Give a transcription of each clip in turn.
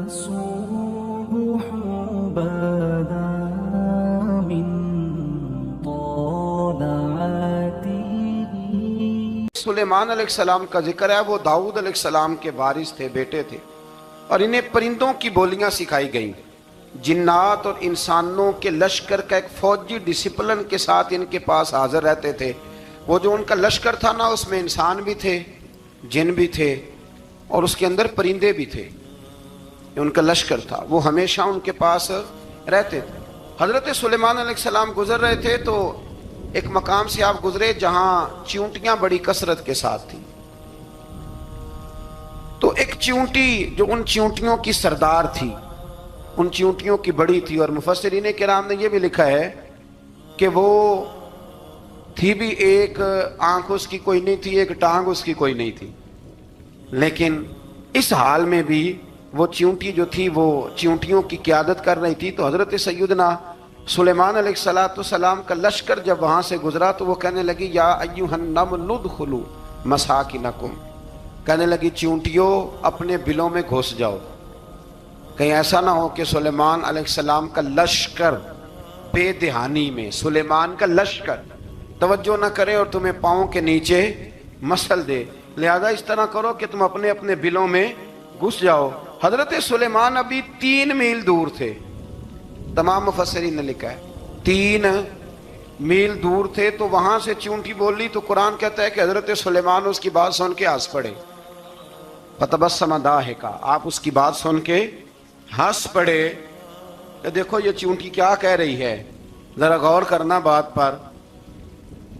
الصبح بدا من طلعته. سلیمان علیہ السلام کا ذکر ہے. وہ داؤد علیہ السلام کے وارث تھے، بیٹے تھے، اور انہیں پرندوں کی بولیاں سکھائی گئیں. جنات اور انسانوں کے لشکر کا ایک فوجی ڈسپلن کے ساتھ ان کے پاس حاضر رہتے تھے. وہ جو ان کا لشکر تھا نا، اس میں انسان بھی تھے، جن بھی تھے، اور اس کے اندر پرندے بھی تھے. ان کا لشکر تھا، وہ ہمیشہ ان کے پاس رہتے تھے. حضرت سلیمان علیہ السلام گزر رہے تھے تو ایک مقام سے آپ گزرے جہاں چیونٹیاں بڑی کثرت کے ساتھ تھیں. تو ایک چیونٹی جو ان چیونٹیوں کی سردار تھی، ان چیونٹیوں کی بڑی تھی، اور مفسرین کرام نے یہ بھی لکھا ہے کہ وہ تھی بھی ایک آنکھ اس کی کوئی نہیں تھی، ایک ٹانگ اس کی کوئی نہیں تھی، لیکن اس حال میں بھی وہ چیونٹی جو تھی وہ چیونٹیوں کی قیادت کر رہی تھی. تو حضرت سیدنا سلیمان علیہ السلام کا لشکر جب وہاں سے گزرا تو وہ کہنے لگی یا ایھا النمل ادخلوا مساکنکم، کہنے لگی چیونٹیوں اپنے بلوں میں گھس جاؤ، کہیں ایسا نہ ہو کہ سلیمان علیہ السلام کا لشکر بے دہانی میں سلیمان کا لشکر توجہ نہ کرے اور تمہیں پاؤں کے نیچے مسل دے. لہذا اس طرح کرو کہ تم اپنے اپنے بلوں میں گھس جاؤ. حضرت سلیمان ابھی 3 میل دور تھے. تمام مفسرین نے لکھا ہے 3 میل دور تھے. تو وہاں سے چیونٹی بولی تو قرآن کہتا ہے کہ حضرت سلیمان اس کی بات سن کے ہنس پڑے. فتبسم ضاحکا، آپ اس کی بات سن کے ہنس پڑے کہ دیکھو یہ چیونٹی کیا کہہ رہی ہے. ذرا غور کرنا بات پر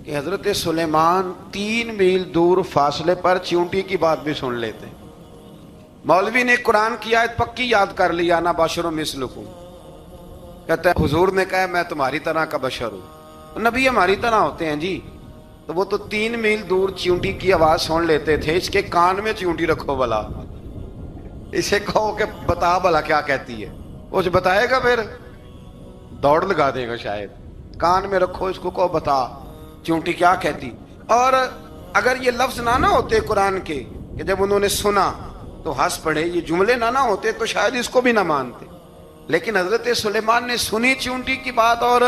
کہ حضرت سلیمان 3 میل دور فاصلے پر چیونٹی کی بات بھی سن لیتے. مولوی نے قرآن کی آیت پکی یاد کر لیا، انا بشر مثلکم، کہتا ہے حضور نے کہا میں تمہاری طرح کا بشر ہوں. نبی ہماری طرح ہوتے ہیں جی. تو وہ تو 3 میل دور چیونٹی کی آواز سن لیتے تھے. اس کے کان میں چیونٹی رکھو بلا، اسے کہو کہ بتا بلا کیا کہتی ہے. وہ جو بتائے گا پھر دوڑ لگا دے گا شاید. کان میں رکھو، اس کو کہو بتا چیونٹی کیا کہتی. اور اگر یہ لفظ نہ ہوتے قرآن کے کہ جب انہوں نے سنا تو ہنس پڑے، یہ جملے نہ ہوتے تو شاید اس کو بھی نہ مانتے. لیکن حضرت سلیمان نے سنی چیونٹی کی بات. اور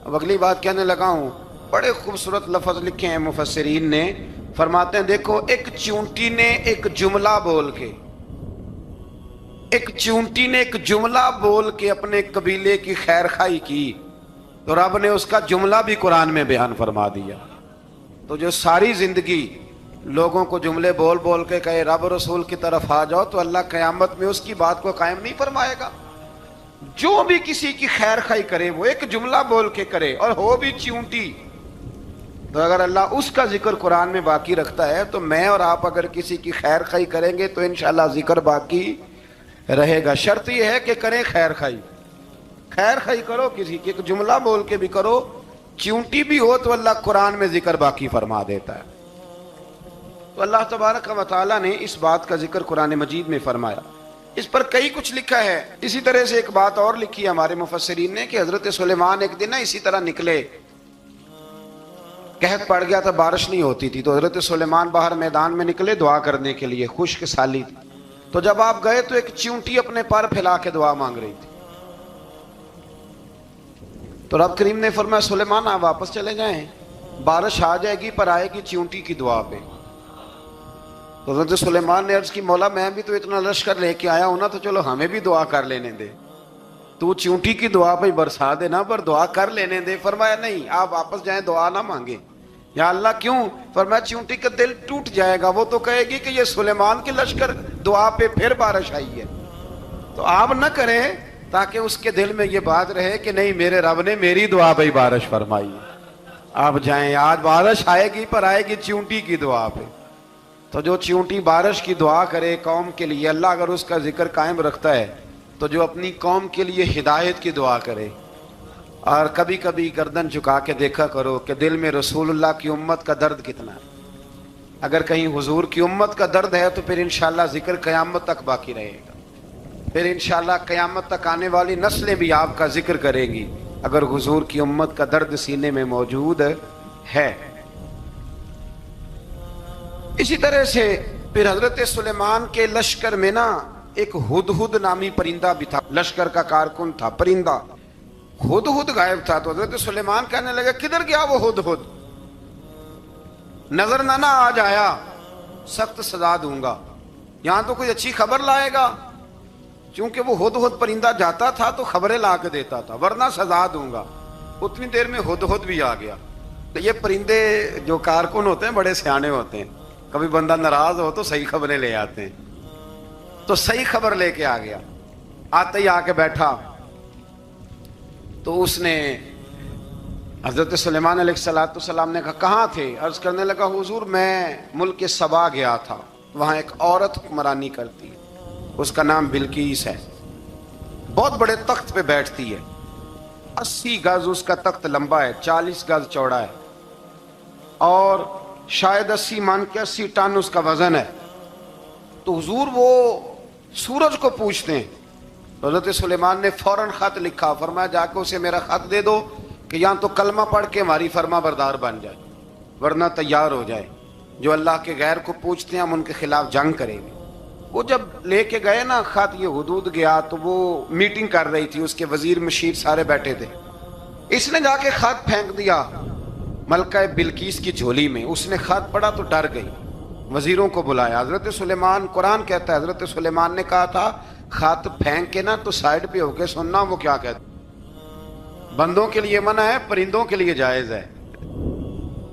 اب اگلی بات کہنے لگا ہوں، بڑے خوبصورت لفظ لکھے ہیں مفسرین نے. فرماتے ہیں دیکھو ایک چیونٹی نے ایک جملہ بول کے، ایک چیونٹی نے ایک جملہ بول کے اپنے قبیلے کی خیر خواہی کی تو رب نے اس کا جملہ بھی قرآن میں بیان فرما دیا. تو جو ساری زندگی لوگوں کو جملے بول بول کے کہے رب رسول کی طرف آ جاؤ، تو اللہ قیامت میں اس کی بات کو قائم نہیں فرمائے گا. جو بھی کسی کی خیر خواہی کرے وہ ایک جملہ بول کے کرے، اور ہو بھی چیونٹی. تو اگر اللہ اس کا ذکر قرآن میں باقی رکھتا ہے تو میں اور آپ اگر کسی کی خیر خواہی کریں گے تو انشاءاللہ ذکر باقی رہے گا. شرط یہ ہے کہ کریں خیر خواہی. خیر خواہی کرو کسی کی، ایک جملہ بول کے بھی کرو، چیونٹی بھی ہو تو اللہ قرآن میں ذکر باقی فرما دیتا ہے. تو اللہ تبارک و تعالیٰ نے اس بات کا ذکر قرآن مجید میں فرمایا. اس پر کئی کچھ لکھا ہے. اسی طرح سے ایک بات اور لکھی ہے ہمارے مفسرین نے کہ حضرت سلیمان ایک دن اسی طرح نکلے، قحط پڑ گیا تھا، بارش نہیں ہوتی تھی. تو حضرت سلیمان باہر میدان میں نکلے دعا کرنے کے لیے، خشک سالی تھی. تو جب آپ گئے تو ایک چیونٹی اپنے پر پھیلا کے دعا مانگ رہی تھی. تو رب کریم نے فرمایا سلیمان آپ واپس چلے جائیں، بارش آ جائے گی پر آئے گی چیونٹی کی دعا پہ. تو حضرت سلیمان نے عرض کی مولا میں بھی تو اتنا لشکر لے کے آیا ہوں نا، تو چلو ہمیں بھی دعا کر لینے دے. تو چیونٹی کی دعا پہ برسا دینا پر دعا کر لینے دے. فرمایا نہیں آپ واپس جائیں، دعا نہ مانگیں. یا اللہ کیوں؟ فرمایا چیونٹی کا دل ٹوٹ جائے گا، وہ تو کہے گی کہ یہ سلیمان کے لشکر دعا پہ پھر بارش آئی ہے. تو آپ نہ کریں تاکہ اس کے دل میں یہ بات رہے کہ نہیں میرے رب نے میری دعا پہ بارش فرمائی. آپ جائیں، آج بارش آئے گی پر آئے گی چیونٹی کی دعا پہ. تو جو چیونٹی بارش کی دعا کرے قوم کے لیے، اللہ اگر اس کا ذکر قائم رکھتا ہے تو جو اپنی قوم کے لیے ہدایت کی دعا کرے. اور کبھی کبھی گردن جھکا کے دیکھا کرو کہ دل میں رسول اللہ کی امت کا درد کتنا ہے. اگر کہیں حضور کی امت کا درد ہے تو پھر انشاءاللہ ذکر قیامت تک باقی رہے گا. پھر انشاءاللہ قیامت تک آنے والی نسلیں بھی آپ کا ذکر کرے گی اگر حضور کی امت کا درد سینے میں موجود ہے. اسی طرح سے پھر حضرت سلیمان کے لشکر میں نا ایک ہدہد نامی پرندہ بھی تھا، لشکر کا کارکن تھا، پرندہ ہدہد غائب تھا. تو حضرت سلیمان کہنے لگے کدھر گیا وہ ہدہد؟ نظر نہ آ جایا سخت سزا دوں گا. یہاں تو کوئی اچھی خبر لائے گا، چونکہ وہ ہدہد پرندہ جاتا تھا تو خبریں لا کے دیتا تھا، ورنہ سزا دوں گا. اتنی دیر میں ہدہد بھی آ گیا. تو یہ پرندے جو کارکن ہوتے ہیں بڑے سیانے ہوتے ہیں، کبھی بندہ ناراض ہو تو صحیح خبریں لے آتے ہیں. تو صحیح خبر لے کے آ گیا. آتے ہی آ کے بیٹھا تو اس نے حضرت سلیمان علیہ السلام نے کہا کہاں تھے؟ عرض کرنے لگا حضور میں ملک سبا گیا تھا، وہاں ایک عورت حکمرانی کرتی ہے، اس کا نام بلقیس ہے، بہت بڑے تخت پہ بیٹھتی ہے، 80 گز اس کا تخت لمبا ہے، 40 گز چوڑا ہے، اور شاید 80 من کے 80 ٹن اس کا وزن ہے. تو حضور وہ سورج کو پوچھتے ہیں. حضرت سلیمان نے فوراً خط لکھا، فرمایا جا کے اسے میرا خط دے دو کہ یہاں تو کلمہ پڑھ کے ہماری فرما بردار بن جائے، ورنہ تیار ہو جائے. جو اللہ کے غیر کو پوچھتے ہیں ہم ان کے خلاف جنگ کریں گے. وہ جب لے کے گئے نا خط، یہ حدود گیا تو وہ میٹنگ کر رہی تھی، اس کے وزیر مشیر سارے بیٹھے تھے. اس نے جا کے خط پھینک دیا ملکہ بلقیس کی جھولی میں. اس نے خط پڑھا تو ڈر گئی، وزیروں کو بلایا. حضرت سلیمان، قرآن کہتا ہے حضرت سلیمان نے کہا تھا خط پھینک کے نا تو سائڈ پہ ہو کے سننا وہ کیا کہتا. بندوں کے لیے منع ہے، پرندوں کے لیے جائز ہے.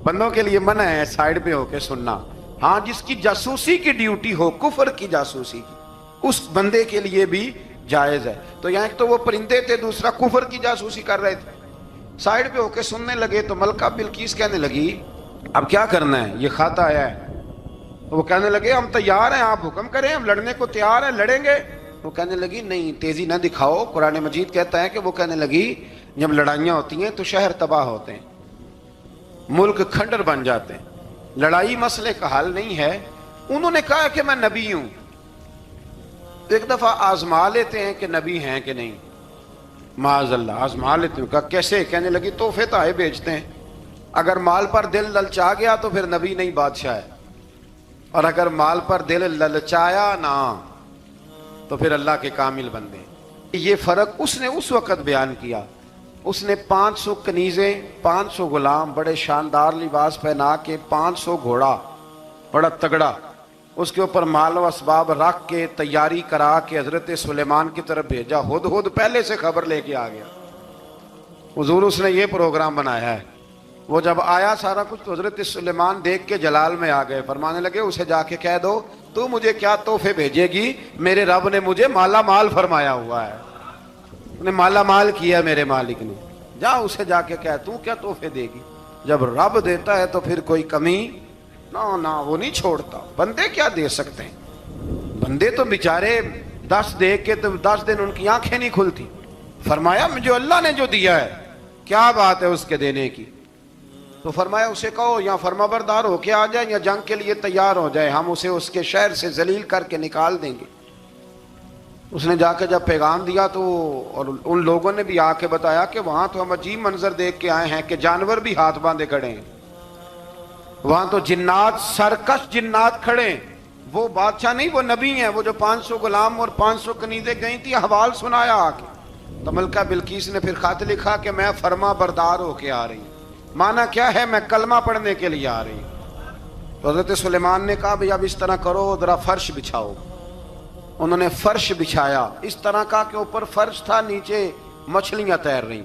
بندوں کے لیے منع ہے سائڈ پہ ہو کے سننا. ہاں جس کی جاسوسی کی ڈیوٹی ہو، کفر کی جاسوسی کی، اس بندے کے لیے بھی جائز ہے. تو یہاں ایک تو وہ پرندے تھے، دوسرا کفر کی جاسوسی کر رہے تھے. سائڈ پہ ہو کے سننے لگے تو ملکہ بلقیس کہنے لگی اب کیا کرنا ہے، یہ خط آیا ہے. تو وہ کہنے لگے ہم تیار ہیں، آپ حکم کریں، ہم لڑنے کو تیار ہیں، لڑیں گے. وہ کہنے لگی نہیں تیزی نہ دکھاؤ. قرآن مجید کہتا ہے کہ وہ کہنے لگی جب لڑائیاں ہوتی ہیں تو شہر تباہ ہوتے ہیں، ملک کھنڈر بن جاتے ہیں، لڑائی مسئلے کا حل نہیں ہے. انہوں نے کہا کہ میں نبی ہوں. ایک دفعہ آزما لیتے ہیں کہ نبی ہیں کہ نہیں، معاذ اللہ آزما لیتے ہیں. کہا کیسے؟ کہنے لگی تحفے تحائف بیچتے ہیں، اگر مال پر دل للچا گیا تو پھر نبی نہیں بادشاہ ہے، اور اگر مال پر دل للچایا نہ تو پھر اللہ کے کامل بندے. یہ فرق اس نے اس وقت بیان کیا. اس نے 500 کنیزیں، 500 غلام، بڑے شاندار لباس پہنا کے، 500 گھوڑا بڑا تگڑا، اس کے اوپر مال و اسباب رکھ کے تیاری کرا کے حضرت سلیمان کی طرف بھیجا. ہدہد پہلے سے خبر لے کے آ گیا. حضور اس نے یہ پروگرام بنایا ہے. وہ جب آیا سارا کچھ تو حضرت سلیمان دیکھ کے جلال میں آ گئے. فرمانے لگے اسے جا کے کہہ دو تو مجھے کیا تحفے بھیجے گی، میرے رب نے مجھے مالا مال فرمایا ہوا ہے، نے مالا مال کیا میرے مالک نے. جا اسے جا کے کہہ تو کیا تحفے دے گی. جب رب دیتا ہے تو پھر کوئی کمی نہ وہ نہیں چھوڑتا. بندے کیا دے سکتے ہیں؟ بندے تو بیچارے 10 دے کے تو 10 دن ان کی آنکھیں نہیں کھلتی. فرمایا جو اللہ نے جو دیا ہے کیا بات ہے اس کے دینے کی. تو فرمایا اسے کہو یا فرما بردار ہو کے آ جائے یا جنگ کے لیے تیار ہو جائے، ہم اسے اس کے شہر سے ذلیل کر کے نکال دیں گے. اس نے جا کے جب پیغام دیا تو اور ان لوگوں نے بھی آ کے بتایا کہ وہاں تو ہم عجیب منظر دیکھ کے آئے ہیں کہ جانور بھی ہاتھ باندھے کھڑے ہیں، وہاں تو جنات، سرکش جنات کھڑے ہیں. وہ بادشاہ نہیں، وہ نبی ہیں. وہ جو 500 غلام اور 500 کنیزیں گئی تھی، حوال سنایا آ کے. تو ملکہ بلقیس نے پھر خط لکھا کہ میں فرما بردار ہو کے آ رہی ہوں. مانا کیا ہے؟ میں کلمہ پڑھنے کے لیے آ رہی ہوں. تو حضرت سلیمان نے کہا بھئی اب اس طرح کرو، ذرا فرش بچھاؤ. انہوں نے فرش بچھایا اس طرح کا کہ اوپر فرش تھا، نیچے مچھلیاں تیر رہی،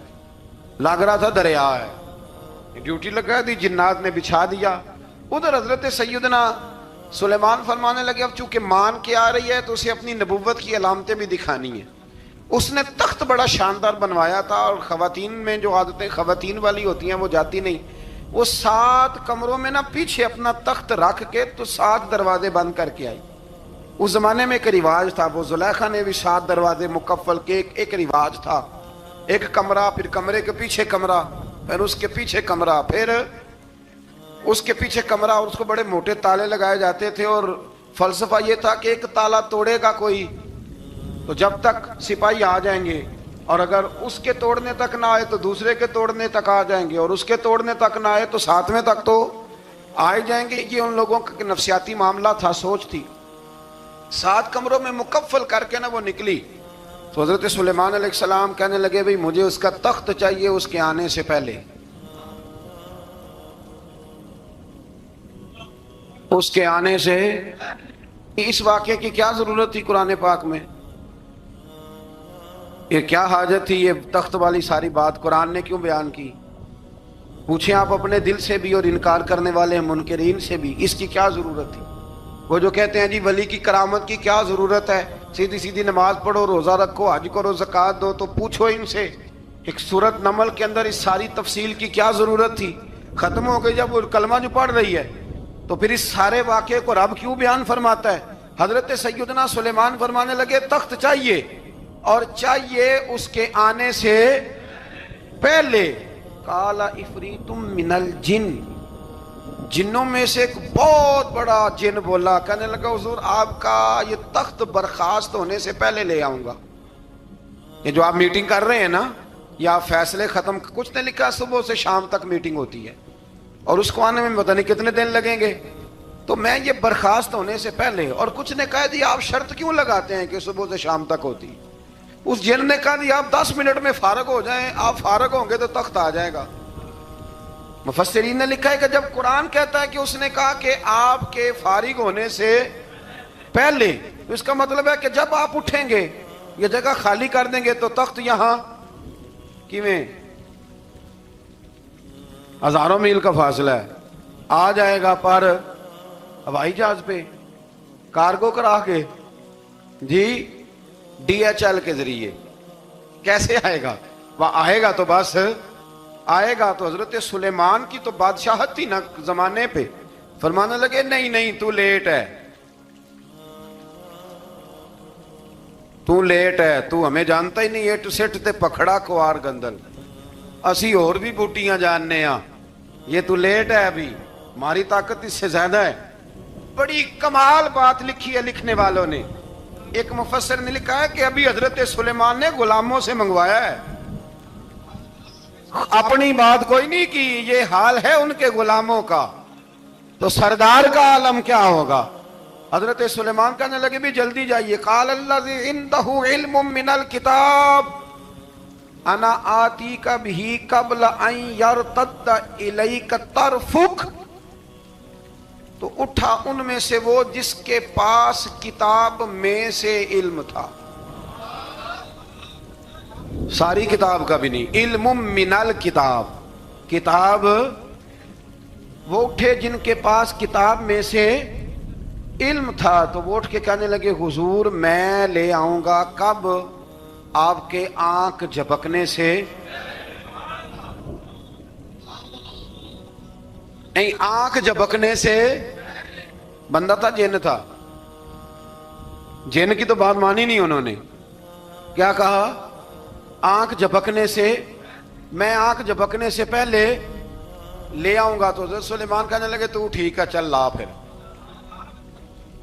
لگ رہا تھا دریا ہے. ڈیوٹی لگا دی، جنات نے بچھا دیا. ادھر حضرت سیدنا سلیمان فرمانے لگے اب چونکہ مان کے آ رہی ہے تو اسے اپنی نبوت کی علامتیں بھی دکھانی ہیں. اس نے تخت بڑا شاندار بنوایا تھا، اور خواتین میں جو عادتیں خواتین والی ہوتی ہیں وہ جاتی نہیں. وہ 7 کمروں میں نا پیچھے اپنا تخت رکھ کے تو 7 دروازے بند کر کے آئی. اس زمانے میں ایک رواج تھا، وہ زلیخا نے بھی 7 دروازے مکفل کے ایک رواج تھا. ایک کمرہ، پھر کمرے کے پیچھے کمرہ، پھر اس کے پیچھے کمرہ، پھر اس کے پیچھے کمرہ، اور اس کو بڑے موٹے تالے لگائے جاتے تھے. اور فلسفہ یہ تھا کہ ایک تالا توڑے گا کوئی تو جب تک سپاہی آ جائیں گے، اور اگر اس کے توڑنے تک نہ آئے تو دوسرے کے توڑنے تک آ جائیں گے، اور اس کے توڑنے تک نہ آئے تو 7ویں تک تو آ جائیں گے. یہ ان لوگوں کا نفسیاتی معاملہ تھا، سوچ تھی. 7 کمروں میں مکفل کر کے نا وہ نکلی تو حضرت سلیمان علیہ السلام کہنے لگے بھئی مجھے اس کا تخت چاہیے اس کے آنے سے پہلے. اس کے آنے سے اس واقعے کی کیا ضرورت تھی قرآن پاک میں؟ یہ کیا حاجت تھی یہ تخت والی ساری بات قرآن نے کیوں بیان کی؟ پوچھیں آپ اپنے دل سے بھی اور انکار کرنے والے منکرین سے بھی، اس کی کیا ضرورت تھی؟ وہ جو کہتے ہیں جی ولی کی کرامت کی کیا ضرورت ہے، سیدھی سیدھی نماز پڑھو، روزہ رکھو، حج کرو، زکوٰۃ دو، تو پوچھو ان سے ایک سورت نمل کے اندر اس ساری تفصیل کی کیا ضرورت تھی؟ ختم ہو گئی جب وہ کلمہ جو پڑھ رہی ہے تو پھر اس سارے واقعے کو رب کیوں بیان فرماتا ہے؟ حضرت سیدنا سلیمان فرمانے لگے تخت چاہیے اور چاہیے اس کے آنے سے پہلے. قال عفریت من الجن، جنوں میں سے ایک بہت بڑا جن بولا، کہنے لگا حضور آپ کا یہ تخت برخاست ہونے سے پہلے لے آؤں گا. یہ جو آپ میٹنگ کر رہے ہیں نا، یا فیصلے ختم، کچھ نے لکھا صبح سے شام تک میٹنگ ہوتی ہے اور اس کو آنے میں پتہ نہیں کتنے دن لگیں گے، تو میں یہ برخاست ہونے سے پہلے. اور کچھ نے کہا دی آپ شرط کیوں لگاتے ہیں کہ صبح سے شام تک ہوتی؟ اس جن نے کہا دی آپ 10 منٹ میں فارغ ہو جائیں، آپ فارغ ہوں گے تو تخت آ جائے گا. مفسرین نے لکھا ہے کہ جب قرآن کہتا ہے کہ اس نے کہا کہ آپ کے فارغ ہونے سے پہلے، تو اس کا مطلب ہے کہ جب آپ اٹھیں گے یہ جگہ خالی کر دیں گے تو تخت یہاں کیویں ہزاروں میل کا فاصلہ ہے آ جائے گا، پر ہوائی جہاز پہ کارگو کرا کے جی DHL کے ذریعے کیسے آئے گا؟ وہ آئے گا تو بس آئے گا. تو حضرت سلیمان کی تو بادشاہت تھی نا زمانے پہ، فرمانے لگے نہیں نہیں تو لیٹ ہے، تو لیٹ ہے، تو ہمیں جانتا ہی نہیں. ایٹ سٹ تے پکھڑا کوار گندل، اسی اور بھی بوٹیاں جاننے ہاں، یہ تو لیٹ ہے، ابھی ہماری طاقت اس سے زیادہ ہے. بڑی کمال بات لکھی ہے لکھنے والوں نے. ایک مفسر نے لکھا ہے کہ ابھی حضرت سلیمان نے غلاموں سے منگوایا ہے، اپنی بات کوئی نہیں کی. یہ حال ہے ان کے غلاموں کا، تو سردار کا عالم کیا ہوگا؟ حضرت سلیمان کہنے لگے بھی جلدی جائیے. قال الذی عنده علم من الکتاب انا آتیک بہ قبل ان یرتد الیک طرفک. تو اٹھا ان میں سے وہ جس کے پاس کتاب میں سے علم تھا، ساری کتاب کا بھی نہیں، علم من الکتاب، کتاب. وہ اٹھے جن کے پاس کتاب میں سے علم تھا، تو وہ اٹھ کے کہنے لگے حضور میں لے آؤں گا. کب؟ آپ کے آنکھ جھپکنے سے نہیں، آنکھ جھپکنے سے. بندہ تھا جن تھا، جن کی تو بات مانی نہیں انہوں نے. کیا کہا؟ آنکھ جھپکنے سے، میں آنکھ جھپکنے سے پہلے لے آؤں گا. تو حضرت سلیمان کہنے لگے تو ٹھیک ہے چل لا پھر،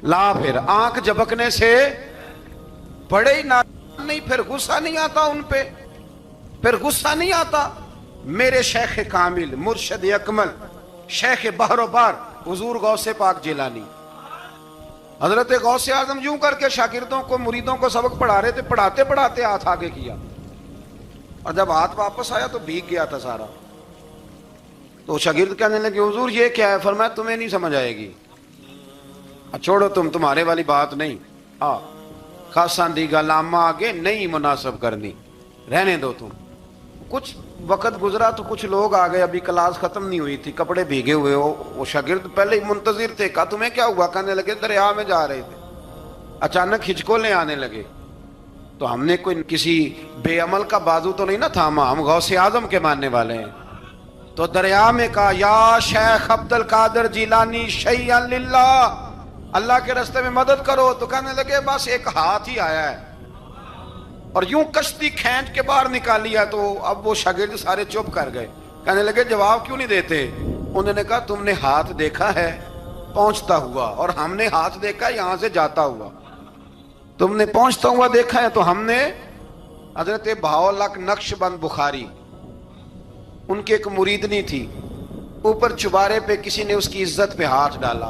لا پھر. آنکھ جھپکنے سے بڑے ہی نہیں، پھر غصہ نہیں آتا ان پہ، پھر غصہ نہیں آتا. میرے شیخ کامل، مرشد اکمل، شیخ بحر و بار حضور غوث پاک جیلانی، حضرت غوث اعظم یوں کر کے شاگردوں کو، مریدوں کو سبق پڑھا رہے تھے، پڑھاتے پڑھاتے ہاتھ آگے کیا اور جب ہاتھ واپس آیا تو بھیگ گیا تھا سارا. تو شاگرد کہنے لگے حضور یہ کیا ہے؟ فرمایا تمہیں نہیں سمجھ آئے گی، چھوڑو تمہارے والی بات نہیں. خاصاں دی گل آما آگے نہیں مناسب کرنی، رہنے دو تم. کچھ وقت گزرا تو کچھ لوگ آ گئے، ابھی کلاس ختم نہیں ہوئی تھی، کپڑے بھیگے ہوئے ہو. وہ شاگرد پہلے ہی منتظر تھے. کہا تمہیں کیا ہوا؟ کہنے لگے دریا میں جا رہے تھے، اچانک ہچکولیں آنے لگے. تو ہم نے کوئی کسی بے عمل کا بازو تو نہیں نہ تھاما، ہم غوث اعظم کے ماننے والے ہیں. تو دریا میں کہا یا شیخ عبد القادر جیلانی شیئا للہ، اللہ کے راستے میں مدد کرو. تو کہنے لگے بس ایک ہاتھ ہی آیا ہے، اور یوں کشتی کھینچ کے باہر نکالی ہے. تو اب وہ شاگرد سارے چپ کر گئے، کہنے لگے جواب کیوں نہیں دیتے؟ انہوں نے کہا تم نے ہاتھ دیکھا ہے پہنچتا ہوا، اور ہم نے ہاتھ دیکھا ہے یہاں سے جاتا ہوا. تم نے پہنچتا ہوا دیکھا ہے، تو ہم نے حضرت بہاؤالحق نقش بند بخاری، ان کی ایک مریدنی تھی، اوپر چبارے پہ کسی نے اس کی عزت پہ ہاتھ ڈالا.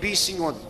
20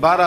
12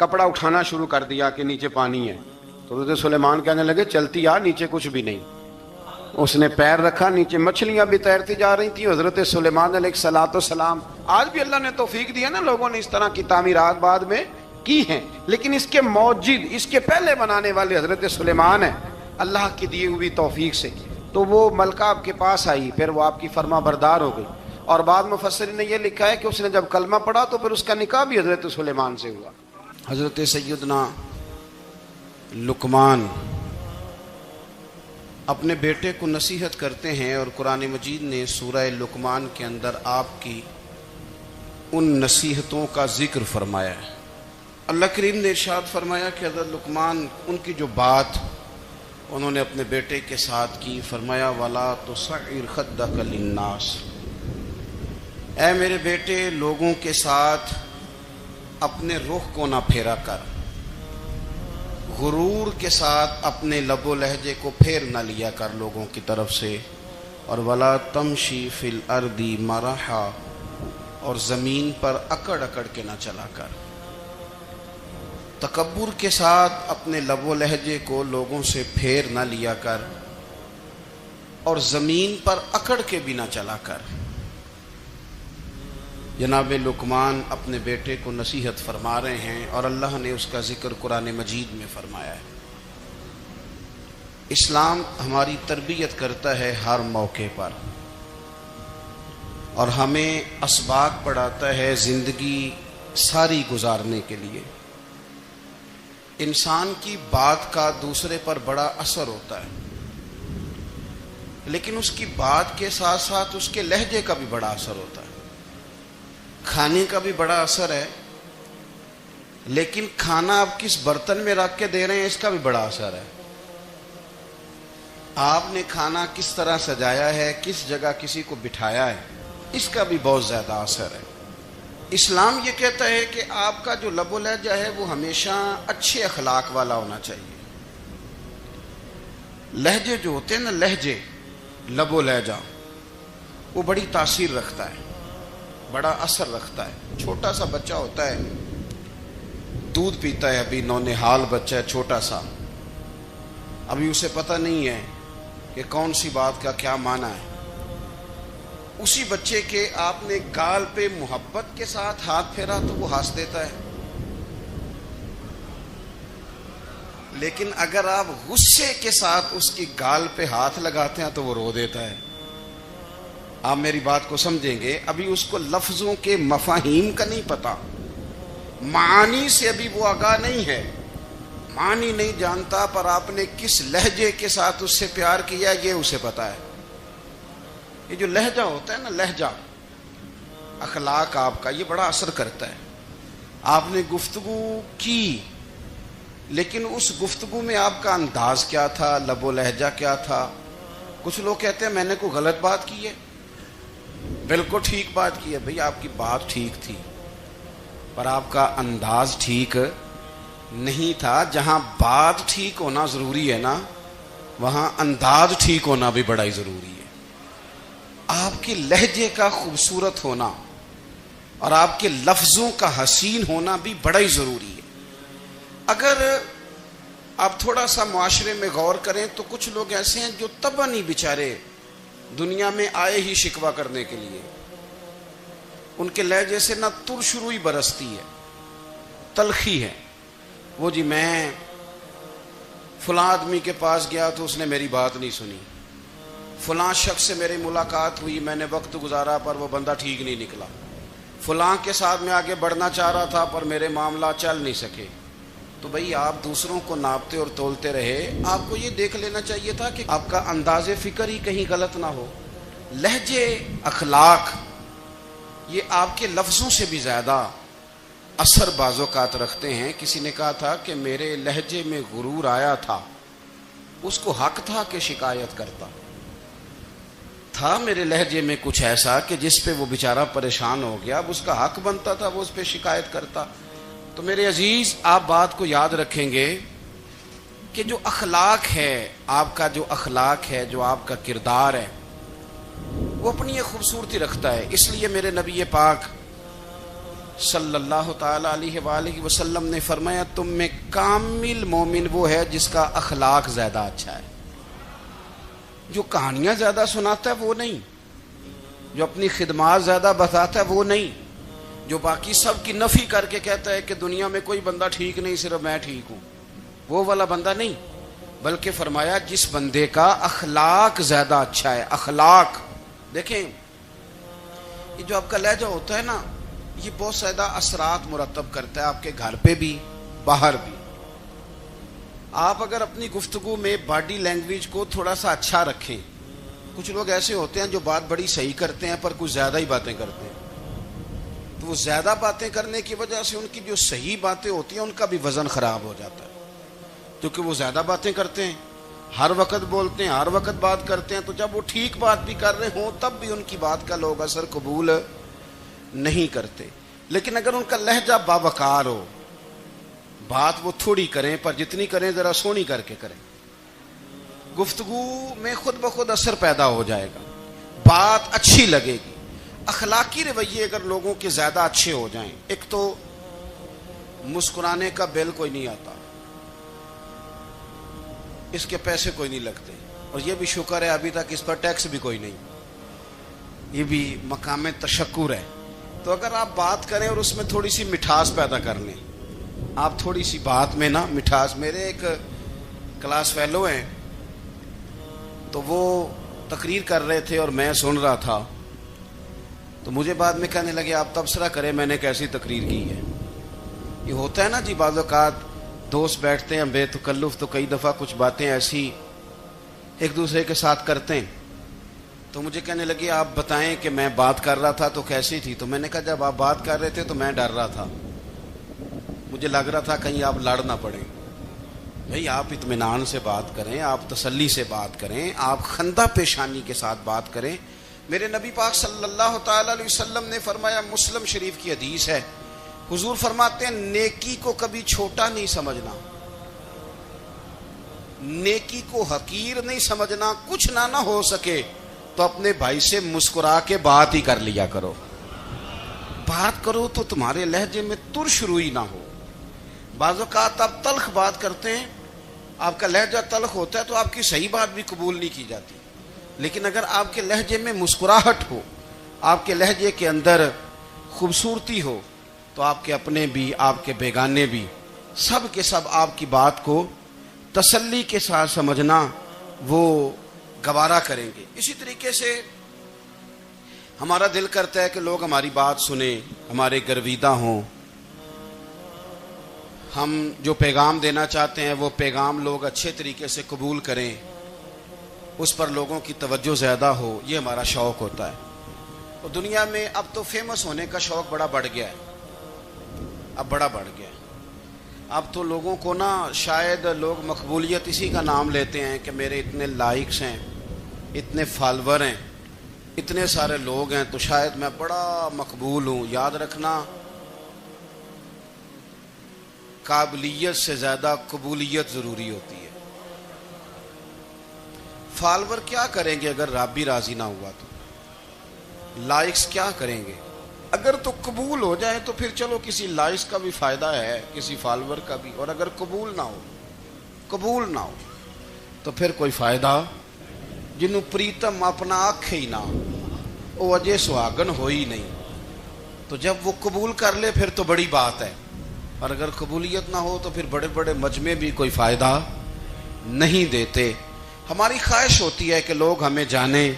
کپڑا اٹھانا شروع کر دیا کہ نیچے پانی ہے. تو حضرت سلیمان کہنے لگے چلتی آ, نیچے کچھ بھی نہیں. اس نے پیر رکھا, نیچے مچھلیاں بھی تیرتی جا رہی تھیں. حضرت سلیمان علیہ الصلوۃ والسلام, آج بھی اللہ نے توفیق دی ہے نا, لوگوں نے اس طرح کی تعمیرات بعد میں کی ہیں, لیکن اس کے موجد, اس کے پہلے بنانے والے حضرت سلیمان ہیں اللہ کی دی ہوئی توفیق سے. تو وہ ملکہ آپ کے پاس آئی, پھر وہ آپ کی فرما بردار ہو گئی. اور بعد مفسرین نے یہ لکھا ہے کہ اس نے جب کلمہ پڑھا تو پھر اس کا نکاح بھی حضرت سلیمان سے ہوا. حضرت سیدنا لقمان اپنے بیٹے کو نصیحت کرتے ہیں, اور قرآن مجید نے سورہ لقمان کے اندر آپ کی ان نصیحتوں کا ذکر فرمایا ہے. اللہ کریم نے ارشاد فرمایا کہ حضرت لقمان, ان کی جو بات انہوں نے اپنے بیٹے کے ساتھ کی, فرمایا وَلَا تُصَعِّرْ خَدَّكَ لِلنَّاسِ, اے میرے بیٹے لوگوں کے ساتھ اپنے رخ کو نہ پھیرا کر, غرور کے ساتھ اپنے لب و لہجے کو پھیر نہ لیا کر لوگوں کی طرف سے. اور وَلَا تَمْشِي فِي الْأَرْضِ مَرَحًا, اور زمین پر اکڑ اکڑ کے نہ چلا کر. تکبر کے ساتھ اپنے لب و لہجے کو لوگوں سے پھیر نہ لیا کر, اور زمین پر اکڑ کے بھی نہ چلا کر. جناب لقمان اپنے بیٹے کو نصیحت فرما رہے ہیں, اور اللہ نے اس کا ذکر قرآن مجید میں فرمایا ہے. اسلام ہماری تربیت کرتا ہے ہر موقع پر, اور ہمیں اسباق پڑھاتا ہے زندگی ساری گزارنے کے لیے. انسان کی بات کا دوسرے پر بڑا اثر ہوتا ہے, لیکن اس کی بات کے ساتھ ساتھ اس کے لہجے کا بھی بڑا اثر ہوتا ہے. کھانے کا بھی بڑا اثر ہے, لیکن کھانا آپ کس برتن میں رکھ کے دے رہے ہیں اس کا بھی بڑا اثر ہے. آپ نے کھانا کس طرح سجایا ہے, کس جگہ کسی کو بٹھایا ہے, اس کا بھی بہت زیادہ اثر ہے. اسلام یہ کہتا ہے کہ آپ کا جو لب و لہجہ ہے وہ ہمیشہ اچھے اخلاق والا ہونا چاہیے. لہجے جو ہوتے ہیں نا, لہجے, لب و لہجہ, وہ بڑی تاثیر رکھتا ہے, بڑا اثر رکھتا ہے. چھوٹا سا بچہ ہوتا ہے, دودھ پیتا ہے, ابھی نونہال بچہ ہے چھوٹا سا, ابھی اسے پتہ نہیں ہے کہ کون سی بات کا کیا معنی ہے. اسی بچے کے آپ نے گال پہ محبت کے ساتھ ہاتھ پھیرا تو وہ ہنس دیتا ہے, لیکن اگر آپ غصے کے ساتھ اس کی گال پہ ہاتھ لگاتے ہیں تو وہ رو دیتا ہے. آپ میری بات کو سمجھیں گے, ابھی اس کو لفظوں کے مفاہیم کا نہیں پتا, معانی سے ابھی وہ آگاہ نہیں ہے, معنی نہیں جانتا, پر آپ نے کس لہجے کے ساتھ اس سے پیار کیا یہ اسے پتا ہے. یہ جو لہجہ ہوتا ہے نا, لہجہ, اخلاق آپ کا, یہ بڑا اثر کرتا ہے. آپ نے گفتگو کی, لیکن اس گفتگو میں آپ کا انداز کیا تھا, لب و لہجہ کیا تھا. کچھ لوگ کہتے ہیں میں نے کوئی غلط بات کی ہے, بالکل ٹھیک بات کی ہے. بھئی آپ کی بات ٹھیک تھی, پر آپ کا انداز ٹھیک نہیں تھا. جہاں بات ٹھیک ہونا ضروری ہے نا, وہاں انداز ٹھیک ہونا بھی بڑا ہی ضروری ہے. آپ کے لہجے کا خوبصورت ہونا اور آپ کے لفظوں کا حسین ہونا بھی بڑا ہی ضروری ہے. اگر آپ تھوڑا سا معاشرے میں غور کریں تو کچھ لوگ ایسے ہیں جو طبعاً ہی بیچارے دنیا میں آئے ہی شکوہ کرنے کے لیے. ان کے لہجے سے نہ ترش روئی برستی ہے, تلخی ہے. وہ جی میں فلاں آدمی کے پاس گیا تو اس نے میری بات نہیں سنی, فلاں شخص سے میری ملاقات ہوئی, میں نے وقت گزارا پر وہ بندہ ٹھیک نہیں نکلا, فلاں کے ساتھ میں آگے بڑھنا چاہ رہا تھا پر میرے معاملات چل نہیں سکے. تو بھئی آپ دوسروں کو ناپتے اور تولتے رہے, آپ کو یہ دیکھ لینا چاہیے تھا کہ آپ کا انداز فکر ہی کہیں غلط نہ ہو. لہجے, اخلاق, یہ آپ کے لفظوں سے بھی زیادہ اثر بعض اوقات رکھتے ہیں. کسی نے کہا تھا کہ میرے لہجے میں غرور آیا تھا, اس کو حق تھا کہ شکایت کرتا تھا. میرے لہجے میں کچھ ایسا کہ جس پہ وہ بیچارہ پریشان ہو گیا, اب اس کا حق بنتا تھا وہ اس پہ شکایت کرتا. تو میرے عزیز, آپ بات کو یاد رکھیں گے کہ جو اخلاق ہے, آپ کا جو اخلاق ہے, جو آپ کا کردار ہے, وہ اپنی ایک خوبصورتی رکھتا ہے. اس لیے میرے نبی پاک صلی اللہ تعالی علیہ وآلہ وسلم نے فرمایا تم میں کامل مومن وہ ہے جس کا اخلاق زیادہ اچھا ہے. جو کہانیاں زیادہ سناتا ہے وہ نہیں, جو اپنی خدمات زیادہ بتاتا ہے وہ نہیں, جو باقی سب کی نفی کر کے کہتا ہے کہ دنیا میں کوئی بندہ ٹھیک نہیں صرف میں ٹھیک ہوں, وہ والا بندہ نہیں. بلکہ فرمایا جس بندے کا اخلاق زیادہ اچھا ہے. اخلاق دیکھیں, یہ جو آپ کا لہجہ ہوتا ہے نا, یہ بہت زیادہ اثرات مرتب کرتا ہے آپ کے گھر پہ بھی باہر بھی. آپ اگر اپنی گفتگو میں باڈی لینگویج کو تھوڑا سا اچھا رکھیں, کچھ لوگ ایسے ہوتے ہیں جو بات بڑی صحیح کرتے ہیں پر کچھ زیادہ ہی باتیں کرتے ہیں, تو وہ زیادہ باتیں کرنے کی وجہ سے ان کی جو صحیح باتیں ہوتی ہیں ان کا بھی وزن خراب ہو جاتا ہے, کیونکہ وہ زیادہ باتیں کرتے ہیں, ہر وقت بولتے ہیں, ہر وقت بات کرتے ہیں. تو جب وہ ٹھیک بات بھی کر رہے ہوں تب بھی ان کی بات کا لوگ اثر قبول نہیں کرتے. لیکن اگر ان کا لہجہ باوقار ہو, بات وہ تھوڑی کریں پر جتنی کریں ذرا سونی کر کے کریں, گفتگو میں خود بخود اثر پیدا ہو جائے گا, بات اچھی لگے گی. اخلاقی رویے اگر لوگوں کے زیادہ اچھے ہو جائیں, ایک تو مسکرانے کا بل کوئی نہیں آتا, اس کے پیسے کوئی نہیں لگتے, اور یہ بھی شکر ہے ابھی تک اس پر ٹیکس بھی کوئی نہیں, یہ بھی مقام تشکر ہے. تو اگر آپ بات کریں اور اس میں تھوڑی سی مٹھاس پیدا کر لیں, آپ تھوڑی سی بات میں نا مٹھاس. میرے ایک کلاس فیلو ہیں, تو وہ تقریر کر رہے تھے اور میں سن رہا تھا, تو مجھے بعد میں کہنے لگے آپ تبصرہ کریں میں نے کیسی تقریر کی ہے. یہ ہوتا ہے نا جی, بعض اوقات دوست بیٹھتے ہیں بے تکلف تو کئی دفعہ کچھ باتیں ایسی ایک دوسرے کے ساتھ کرتے ہیں. تو مجھے کہنے لگے آپ بتائیں کہ میں بات کر رہا تھا تو کیسی تھی. تو میں نے کہا جب آپ بات کر رہے تھے تو میں ڈر رہا تھا, مجھے لگ رہا تھا کہیں آپ لڑ نہ پڑیں. بھئی آپ اطمینان سے بات کریں, آپ تسلی سے بات کریں, آپ خندہ پیشانی کے ساتھ بات کریں. میرے نبی پاک صلی اللہ تعالی علیہ وسلم نے فرمایا, مسلم شریف کی حدیث ہے, حضور فرماتے ہیں نیکی کو کبھی چھوٹا نہیں سمجھنا, نیکی کو حقیر نہیں سمجھنا. کچھ نہ ہو سکے تو اپنے بھائی سے مسکرا کے بات ہی کر لیا کرو. بات کرو تو تمہارے لہجے میں ترش روئی نہ ہو. بعض اوقات آپ تلخ بات کرتے ہیں, آپ کا لہجہ تلخ ہوتا ہے تو آپ کی صحیح بات بھی قبول نہیں کی جاتی. لیکن اگر آپ کے لہجے میں مسکراہٹ ہو, آپ کے لہجے کے اندر خوبصورتی ہو, تو آپ کے اپنے بھی آپ کے بیگانے بھی سب کے سب آپ کی بات کو تسلی کے ساتھ سمجھنا وہ گوارا کریں گے. اسی طریقے سے ہمارا دل کرتا ہے کہ لوگ ہماری بات سنیں, ہمارے گرویدہ ہوں, ہم جو پیغام دینا چاہتے ہیں وہ پیغام لوگ اچھے طریقے سے قبول کریں, اس پر لوگوں کی توجہ زیادہ ہو, یہ ہمارا شوق ہوتا ہے. اور دنیا میں اب تو فیمس ہونے کا شوق بڑا بڑھ گیا ہے, اب بڑا بڑھ گیا ہے. اب تو لوگوں کو نا شاید لوگ مقبولیت اسی کا نام لیتے ہیں کہ میرے اتنے لائکس ہیں, اتنے فالور ہیں, اتنے سارے لوگ ہیں تو شاید میں بڑا مقبول ہوں. یاد رکھنا قابلیت سے زیادہ قبولیت ضروری ہوتی ہے. فالور کیا کریں گے اگر رب بھی راضی نہ ہوا تو, لائکس کیا کریں گے. اگر تو قبول ہو جائے تو پھر چلو کسی لائکس کا بھی فائدہ ہے, کسی فالور کا بھی. اور اگر قبول نہ ہو تو پھر کوئی فائدہ. جنوں پریتم اپنا آنکھ ہی نہ وہ اجے سہاگن ہو ہی نہیں. تو جب وہ قبول کر لے پھر تو بڑی بات ہے, اور اگر قبولیت نہ ہو تو پھر بڑے بڑے مجمع بھی کوئی فائدہ نہیں دیتے. ہماری خواہش ہوتی ہے کہ لوگ ہمیں جانیں,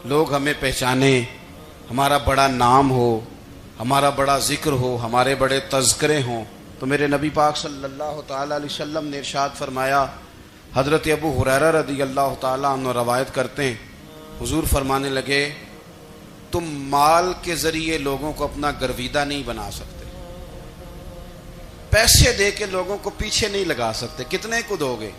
لوگ ہمیں پہچانیں, ہمارا بڑا نام ہو, ہمارا بڑا ذکر ہو, ہمارے بڑے تذکرے ہوں. تو میرے نبی پاک صلی اللہ تعالی علیہ وسلم نے ارشاد فرمایا, حضرت ابو ہریرہ رضی اللہ تعالیٰ عنہ روایت کرتے ہیں, حضور فرمانے لگے تم مال کے ذریعے لوگوں کو اپنا گرویدہ نہیں بنا سکتے, پیسے دے کے لوگوں کو پیچھے نہیں لگا سکتے. کتنے کو دو گے؟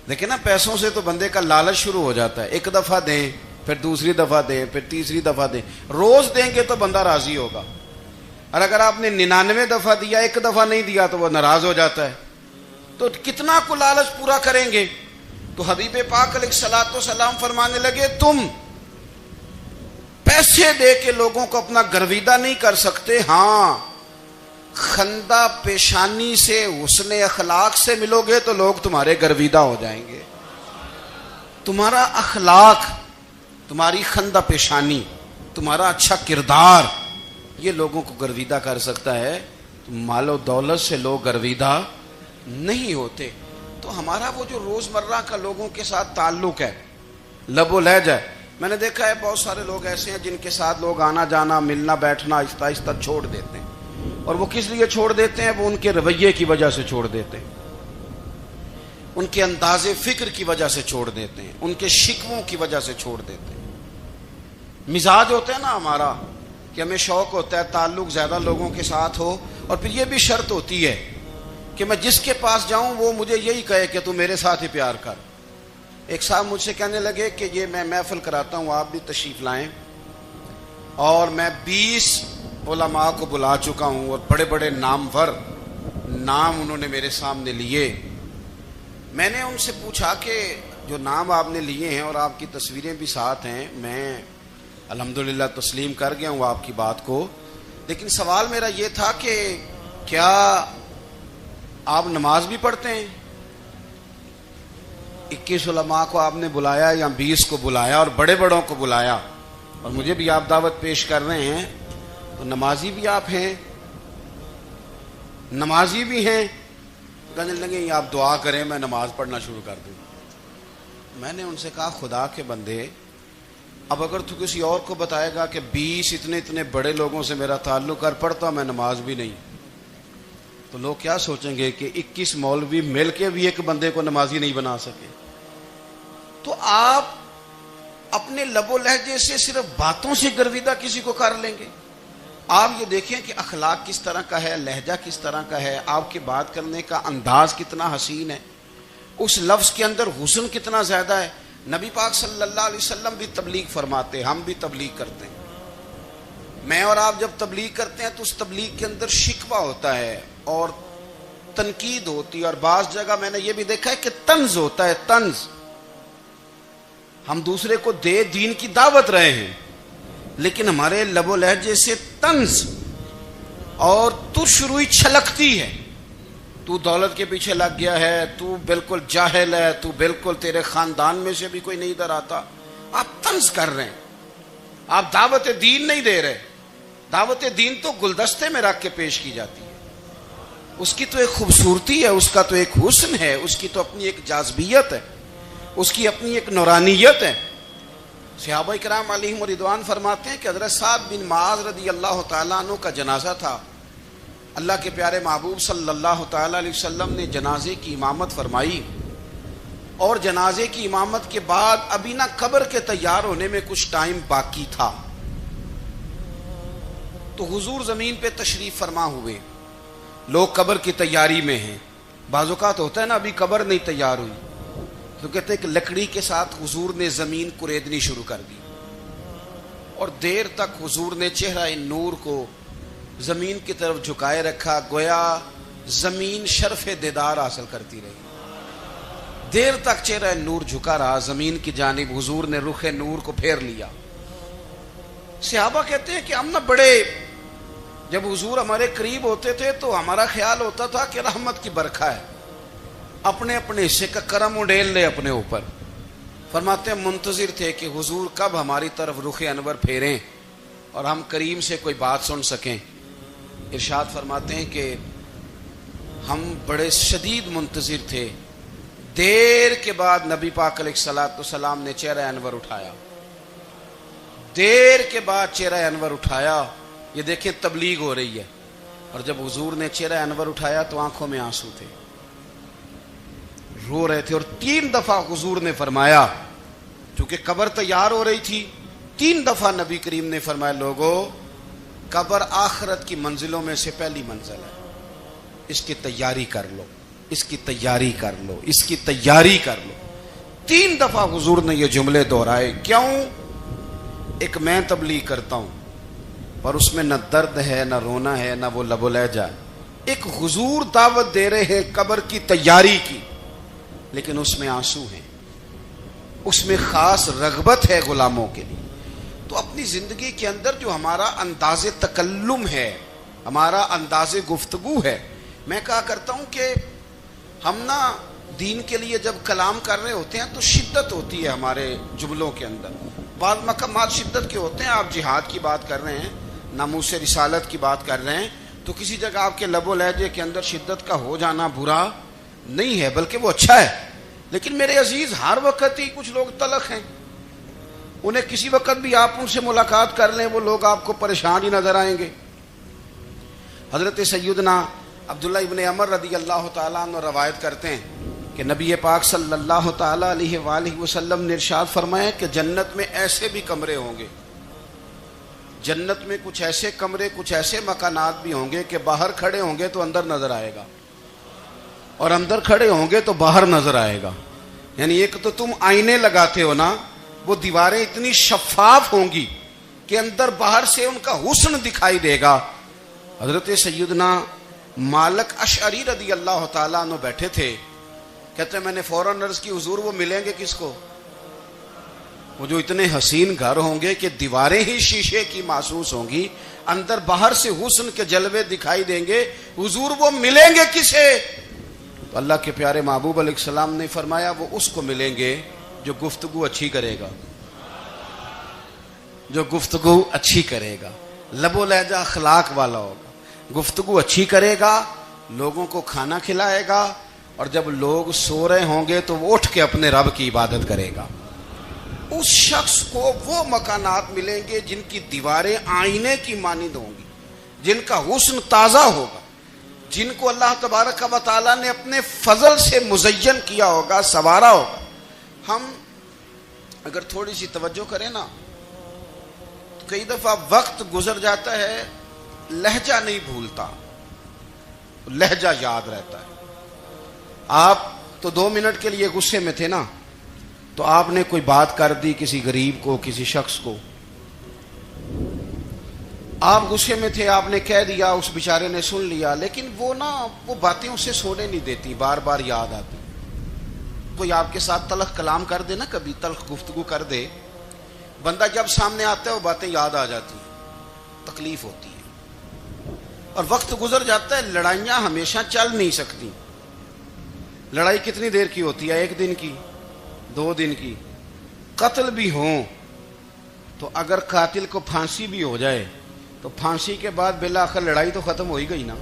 لیکن نا پیسوں سے تو بندے کا لالچ شروع ہو جاتا ہے. ایک دفعہ دیں, پھر دوسری دفعہ دیں, پھر تیسری دفعہ دیں. روز دیں گے تو بندہ راضی ہوگا, اور اگر آپ نے 99 دفعہ دیا, ایک دفعہ نہیں دیا تو وہ ناراض ہو جاتا ہے. تو کتنا کو لالچ پورا کریں گے. تو حبیب پاک علیہ الصلوۃ والسلام فرمانے لگے تم پیسے دے کے لوگوں کو اپنا گرویدہ نہیں کر سکتے. ہاں خندہ پیشانی سے حسن اخلاق سے ملو گے تو لوگ تمہارے گرویدہ ہو جائیں گے. تمہارا اخلاق، تمہاری خندہ پیشانی، تمہارا اچھا کردار یہ لوگوں کو گرویدہ کر سکتا ہے. مال و دولت سے لوگ گرویدہ نہیں ہوتے. تو ہمارا وہ جو روزمرہ کا لوگوں کے ساتھ تعلق ہے، لب و لہجہ ہے. میں نے دیکھا ہے بہت سارے لوگ ایسے ہیں جن کے ساتھ لوگ آنا جانا ملنا بیٹھنا آہستہ آہستہ چھوڑ دیتے ہیں. اور وہ کس لیے چھوڑ دیتے ہیں؟ وہ ان کے رویے کی وجہ سے چھوڑ دیتے ہیں، ان کے انداز فکر کی وجہ سے چھوڑ دیتے ہیں، ان کے شکووں کی وجہ سے چھوڑ دیتے ہیں. مزاج ہوتا ہے نا ہمارا کہ ہمیں شوق ہوتا ہے تعلق زیادہ لوگوں کے ساتھ ہو، اور پھر یہ بھی شرط ہوتی ہے کہ میں جس کے پاس جاؤں وہ مجھے یہی کہے کہ تو میرے ساتھ ہی پیار کر. ایک صاحب مجھ سے کہنے لگے کہ یہ میں محفل کراتا ہوں، آپ بھی تشریف لائیں، اور میں 20 علماء کو بلا چکا ہوں اور بڑے بڑے نامور نام انہوں نے میرے سامنے لیے. میں نے ان سے پوچھا کہ جو نام آپ نے لیے ہیں اور آپ کی تصویریں بھی ساتھ ہیں، میں الحمدللہ تسلیم کر گیا ہوں آپ کی بات کو، لیکن سوال میرا یہ تھا کہ کیا آپ نماز بھی پڑھتے ہیں؟ 21 علماء کو آپ نے بلایا یا 20 کو بلایا اور بڑے بڑوں کو بلایا، اور مجھے بھی آپ دعوت پیش کر رہے ہیں، تو نمازی بھی آپ ہیں، نمازی بھی ہیں. کہنے لگے آپ دعا کریں میں نماز پڑھنا شروع کر دوں. میں نے ان سے کہا خدا کے بندے، اب اگر تو کسی اور کو بتائے گا کہ 20 اتنے بڑے لوگوں سے میرا تعلق کر پڑتا میں نماز بھی نہیں، تو لوگ کیا سوچیں گے کہ 21 مولوی مل کے بھی ایک بندے کو نمازی نہیں بنا سکے. تو آپ اپنے لب و لہجے سے صرف باتوں سے گرویدہ کسی کو کر لیں گے. آپ یہ دیکھیں کہ اخلاق کس طرح کا ہے، لہجہ کس طرح کا ہے، آپ کے بات کرنے کا انداز کتنا حسین ہے، اس لفظ کے اندر حسن کتنا زیادہ ہے. نبی پاک صلی اللہ علیہ وسلم بھی تبلیغ فرماتے، ہم بھی تبلیغ کرتے ہیں. میں اور آپ جب تبلیغ کرتے ہیں تو اس تبلیغ کے اندر شکوہ ہوتا ہے اور تنقید ہوتی ہے، اور بعض جگہ میں نے یہ بھی دیکھا ہے کہ طنز ہوتا ہے. طنز، ہم دوسرے کو دین کی دعوت رہے ہیں، لیکن ہمارے لب و لہجے سے طنز اور ترش روئی چھلکتی ہے. تو دولت کے پیچھے لگ گیا ہے، تو بالکل جاہل ہے، تو بالکل تیرے خاندان میں سے بھی کوئی نہیں ادھر آتا. آپ طنز کر رہے ہیں، آپ دعوت دین نہیں دے رہے. دعوت دین تو گلدستے میں رکھ کے پیش کی جاتی ہے، اس کی تو ایک خوبصورتی ہے، اس کا تو ایک حسن ہے، اس کی تو اپنی ایک جاذبیت ہے، اس کی اپنی ایک نورانیت ہے. صحابہ کرام علیہم رضوان فرماتے ہیں کہ حضرت سعد بن معاذ رضی اللہ تعالیٰ عنہ کا جنازہ تھا. اللہ کے پیارے محبوب صلی اللہ تعالیٰ علیہ وسلم نے جنازے کی امامت فرمائی، اور جنازے کی امامت کے بعد ابھی نہ قبر کے تیار ہونے میں کچھ ٹائم باقی تھا، تو حضور زمین پہ تشریف فرما ہوئے. لوگ قبر کی تیاری میں ہیں. بعض اوقات ہوتا ہے نا ابھی قبر نہیں تیار ہوئی، تو کہتے ہیں کہ لکڑی کے ساتھ حضور نے زمین کریدنی شروع کر دی، اور دیر تک حضور نے چہرہ نور کو زمین کی طرف جھکائے رکھا، گویا زمین شرف دیدار حاصل کرتی رہی. دیر تک چہرہ نور جھکا رہا زمین کی جانب، حضور نے رخ نور کو پھیر لیا. صحابہ کہتے ہیں کہ ہم نہ بڑے، جب حضور ہمارے قریب ہوتے تھے تو ہمارا خیال ہوتا تھا کہ رحمت کی برکھا ہے، اپنے اپنے حصے کا کرم اڈیل لے اپنے اوپر. فرماتے ہیں منتظر تھے کہ حضور کب ہماری طرف رخ انور پھیریں اور ہم کریم سے کوئی بات سن سکیں. ارشاد فرماتے ہیں کہ ہم بڑے شدید منتظر تھے. دیر کے بعد نبی پاک علیہ الصلوۃ والسلام نے چہرہ انور اٹھایا، دیر کے بعد چہرہ انور اٹھایا. یہ دیکھیں تبلیغ ہو رہی ہے، اور جب حضور نے چہرہ انور اٹھایا تو آنکھوں میں آنسو تھے، رو رہے تھے. اور 3 دفعہ حضور نے فرمایا، چونکہ قبر تیار ہو رہی تھی، 3 دفعہ نبی کریم نے فرمایا لوگو قبر آخرت کی منزلوں میں سے پہلی منزل ہے، اس کی تیاری کر لو، اس کی تیاری کر لو، اس کی تیاری کر لو. 3 دفعہ حضور نے یہ جملے دہرائے. کیوں؟ ایک میں تبلیغ کرتا ہوں اور اس میں نہ درد ہے، نہ رونا ہے، نہ وہ لب و لہجہ. ایک حضور دعوت دے رہے ہیں قبر کی تیاری کی، لیکن اس میں آنسو ہیں، اس میں خاص رغبت ہے غلاموں کے لیے. تو اپنی زندگی کے اندر جو ہمارا انداز تکلم ہے، ہمارا انداز گفتگو ہے، میں کہا کرتا ہوں کہ ہم نا دین کے لیے جب کلام کر رہے ہوتے ہیں تو شدت ہوتی ہے ہمارے جملوں کے اندر. بعض مقامات شدت کے ہوتے ہیں. آپ جہاد کی بات کر رہے ہیں، ناموس رسالت کی بات کر رہے ہیں، تو کسی جگہ آپ کے لب و لہجے کے اندر شدت کا ہو جانا برا نہیں ہے، بلکہ وہ اچھا ہے. لیکن میرے عزیز، ہر وقت ہی کچھ لوگ تلخ ہیں. انہیں کسی وقت بھی آپ ان سے ملاقات کر لیں، وہ لوگ آپ کو پریشان ہی نظر آئیں گے. حضرت سیدنا عبداللہ ابن عمر رضی اللہ تعالیٰ عنہ روایت کرتے ہیں کہ نبی پاک صلی اللہ تعالیٰ علیہ وآلہ وسلم نے ارشاد فرمایا کہ جنت میں ایسے بھی کمرے ہوں گے، جنت میں کچھ ایسے کمرے، کچھ ایسے مکانات بھی ہوں گے کہ باہر کھڑے ہوں گے تو اندر نظر آئے گا، اور اندر کھڑے ہوں گے تو باہر نظر آئے گا. یعنی ایک تو تم آئینے لگاتے ہو نا، وہ دیواریں اتنی شفاف ہوں گی کہ اندر باہر سے ان کا حسن دکھائی دے گا. حضرت سیدنا مالک اشعری رضی اللہ تعالیٰ عنہ بیٹھے تھے، کہتے ہیں میں نے فوراً عرض کی حضور وہ ملیں گے کس کو؟ وہ جو اتنے حسین گھر ہوں گے کہ دیواریں ہی شیشے کی محسوس ہوں گی، اندر باہر سے حسن کے جلوے دکھائی دیں گے، حضور وہ ملیں گے کسے؟ تو اللہ کے پیارے محبوب علیہ السلام نے فرمایا وہ اس کو ملیں گے جو گفتگو اچھی کرے گا، جو گفتگو اچھی کرے گا، لب و لہجہ اخلاق والا ہوگا، گفتگو اچھی کرے گا، لوگوں کو کھانا کھلائے گا، اور جب لوگ سو رہے ہوں گے تو وہ اٹھ کے اپنے رب کی عبادت کرے گا. اس شخص کو وہ مکانات ملیں گے جن کی دیواریں آئینے کی مانند ہوں گی، جن کا حسن تازہ ہوگا، جن کو اللہ تبارک و تعالیٰ نے اپنے فضل سے مزین کیا ہوگا، سنوارا ہوگا. ہم اگر تھوڑی سی توجہ کریں نا، کئی دفعہ وقت گزر جاتا ہے، لہجہ نہیں بھولتا، لہجہ یاد رہتا ہے. آپ تو 2 منٹ کے لیے غصے میں تھے نا، تو آپ نے کوئی بات کر دی کسی غریب کو، کسی شخص کو، آپ غصے میں تھے، آپ نے کہہ دیا، اس بیچارے نے سن لیا، لیکن وہ باتیں اسے سونے نہیں دیتی، بار بار یاد آتی. کوئی آپ کے ساتھ تلخ کلام کر دے نا، کبھی تلخ گفتگو کر دے، بندہ جب سامنے آتا ہے وہ باتیں یاد آ جاتی ہیں، تکلیف ہوتی ہے، اور وقت گزر جاتا ہے. لڑائیاں ہمیشہ چل نہیں سکتی. لڑائی کتنی دیر کی ہوتی ہے؟ 1 دن کی، 2 دن کی. قتل بھی ہوں تو اگر قاتل کو پھانسی بھی ہو جائے تو پھانسی کے بعد بالآخر لڑائی تو ختم ہو ہی گئی نا.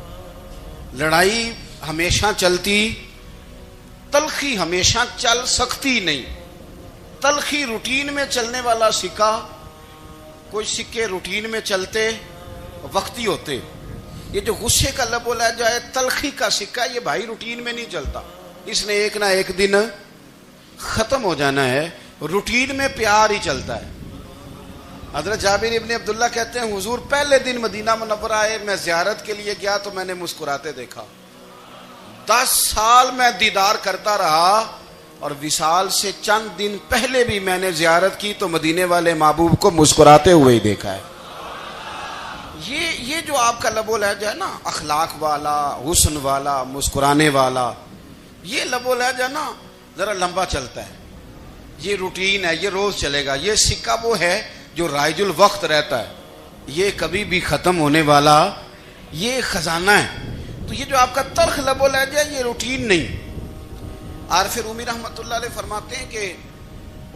لڑائی ہمیشہ چلتی، تلخی ہمیشہ چل سکتی نہیں. تلخی روٹین میں چلنے والا سکہ، کوئی سکے روٹین میں چلتے وقتی ہوتے. یہ جو غصے کا لب و لہجہ ہے، تلخی کا سکہ، یہ بھائی روٹین میں نہیں چلتا، اس نے ایک نہ ایک دن ختم ہو جانا ہے. روٹین میں پیار ہی چلتا ہے. حضرت جابر ابن عبداللہ کہتے ہیں حضور پہلے دن مدینہ منورہ آئے، میں زیارت کے لیے گیا تو میں نے مسکراتے دیکھا. 10 سال میں دیدار کرتا رہا، اور وصال سے چند دن پہلے بھی میں نے زیارت کی تو مدینے والے محبوب کو مسکراتے ہوئے ہی دیکھا ہے. یہ جو آپ کا لب و لہجہ ہے نا، اخلاق والا، حسن والا، مسکرانے والا، یہ لب و لہجہ نا ذرا لمبا چلتا ہے. یہ روٹین ہے، یہ روز چلے گا. یہ سکہ وہ ہے جو رائج الوقت رہتا ہے، یہ کبھی بھی ختم ہونے والا یہ خزانہ ہے. تو یہ جو آپ کا تلخ لب و لہجہ ہے، یہ روٹین نہیں. عارف رومی رحمۃ اللہ علیہ فرماتے ہیں کہ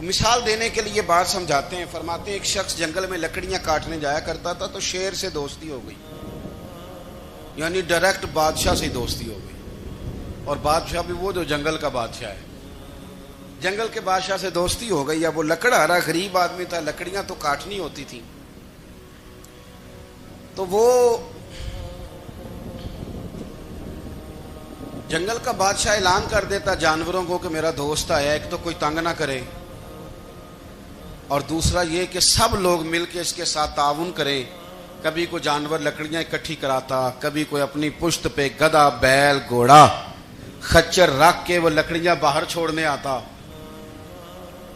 مثال دینے کے لیے بات سمجھاتے ہیں. فرماتے ہیں ایک شخص جنگل میں لکڑیاں کاٹنے جایا کرتا تھا تو شیر سے دوستی ہو گئی، یعنی ڈائریکٹ بادشاہ سے دوستی ہو گئی. اور بادشاہ بھی وہ جو جنگل کا بادشاہ ہے، جنگل کے بادشاہ سے دوستی ہو گئی. اب وہ لکڑہارا غریب آدمی تھا، لکڑیاں تو کاٹنی ہوتی تھی. تو وہ جنگل کا بادشاہ اعلان کر دیتا جانوروں کو کہ میرا دوست آیا، ایک تو کوئی تنگ نہ کرے، اور دوسرا یہ کہ سب لوگ مل کے اس کے ساتھ تعاون کریں. کبھی کوئی جانور لکڑیاں اکٹھی کراتا، کبھی کوئی اپنی پشت پہ گدھا، بیل، گھوڑا، خچر رکھ کے وہ لکڑیاں باہر چھوڑنے آتا.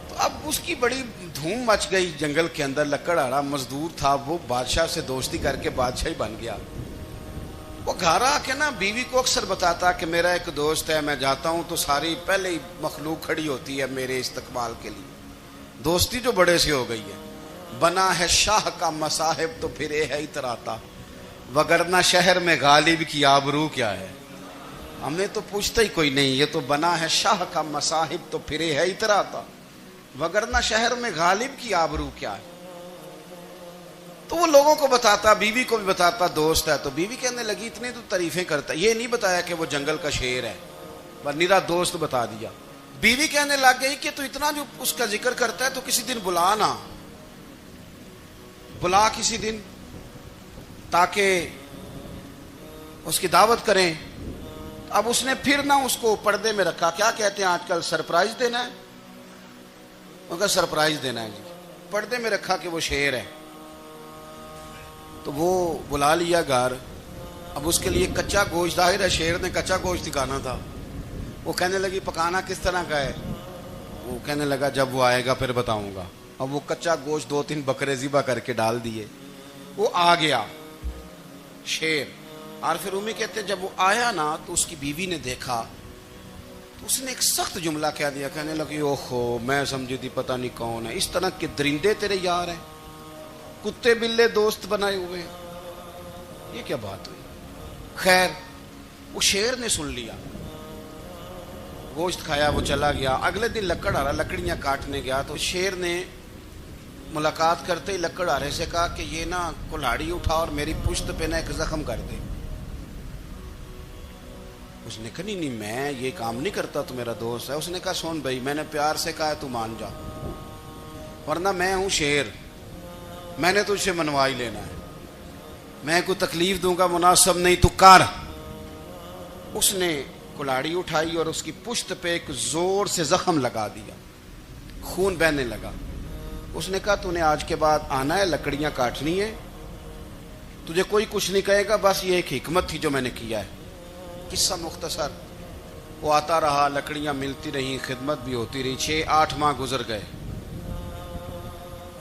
تو اب اس کی بڑی دھوم مچ گئی جنگل کے اندر. لکڑہارا مزدور تھا، وہ بادشاہ سے دوستی کر کے بادشاہ ہی بن گیا. وہ گھر آ کے نا بیوی کو اکثر بتاتا کہ میرا ایک دوست ہے، میں جاتا ہوں تو ساری پہلے ہی مخلوق کھڑی ہوتی ہے میرے استقبال کے لیے. دوستی جو بڑے سے ہو گئی ہے. بنا ہے شاہ کا مصاحب تو پھرے ہے اتراتا، وگرنہ شہر میں غالب کی آبرو کیا ہے؟ ہم نے تو پوچھتا ہی کوئی نہیں، یہ تو بنا ہے شاہ کا مصاحب تو پھرے ہے اتراتا، وگرنہ شہر میں غالب کی آبرو کیا ہے؟ تو وہ لوگوں کو بتاتا، بیوی کو بھی بتاتا، دوست ہے تو بیوی کہنے لگی اتنے تو تعریفیں کرتا، یہ نہیں بتایا کہ وہ جنگل کا شیر ہے، بس نیرا دوست بتا دیا۔ بیوی کہنے لگ گئی کہ تو اتنا جو اس کا ذکر کرتا ہے تو کسی دن بلا نا، بلا کسی دن تاکہ اس کی دعوت کریں۔ اب اس نے پھر نہ اس کو پردے میں رکھا، کیا کہتے ہیں آج کل، سرپرائز دینا ہے، مگر سرپرائز دینا ہے جی، پردے میں رکھا کہ وہ شیر ہے۔ تو وہ بلا لیا گھر، اب اس کے لیے کچا گوشت، ظاہر ہے شیر نے کچا گوشت دکھانا تھا۔ وہ کہنے لگی پکانا کس طرح کا ہے؟ وہ کہنے لگا جب وہ آئے گا پھر بتاؤں گا۔ اب وہ کچا گوشت 2-3 بکرے ذبح کر کے ڈال دیے، وہ آ گیا شیر۔ اور پھر امی کہتے ہیں جب وہ آیا نا تو اس کی بیوی نے دیکھا تو اس نے ایک سخت جملہ کہہ دیا، کہنے لگی اوہو میں سمجھی تھی پتہ نہیں کون ہے، اس طرح کے درندے تیرے یار ہیں، کتے بلے دوست بنائے ہوئے ہیں، یہ کیا بات ہوئی؟ خیر وہ شیر نے سن لیا، گوشت کھایا، وہ چلا گیا۔ اگلے دن لکڑ آ رہا، لکڑیاں کاٹنے گیا تو شیر نے ملاقات کرتے ہی لکڑ آرے سے کہا کہ یہ نا کلاڑی اٹھا اور میری پشت پہ نا ایک زخم کر دے۔ اس نے کہا نہیں میں یہ کام نہیں کرتا، تو میرا دوست ہے۔ اس نے کہا سن بھائی میں نے پیار سے کہا ہے تو مان جا، ورنہ میں ہوں شیر، میں نے تجھ سے منوا ہی لینا ہے، میں کوئی تکلیف دوں گا مناسب نہیں، تو کر۔ اس نے کلاڑی اٹھائی اور اس کی پشت پہ ایک زور سے زخم لگا دیا، خون بہنے لگا۔ اس نے کہا تو نے آج کے بعد آنا ہے، لکڑیاں کاٹنی ہے، تجھے کوئی کچھ نہیں کہے گا، بس یہ ایک حکمت تھی جو میں نے کیا ہے۔ قصہ مختصر، وہ آتا رہا، لکڑیاں ملتی رہیں، خدمت بھی ہوتی رہی، 6-8 ماہ گزر گئے۔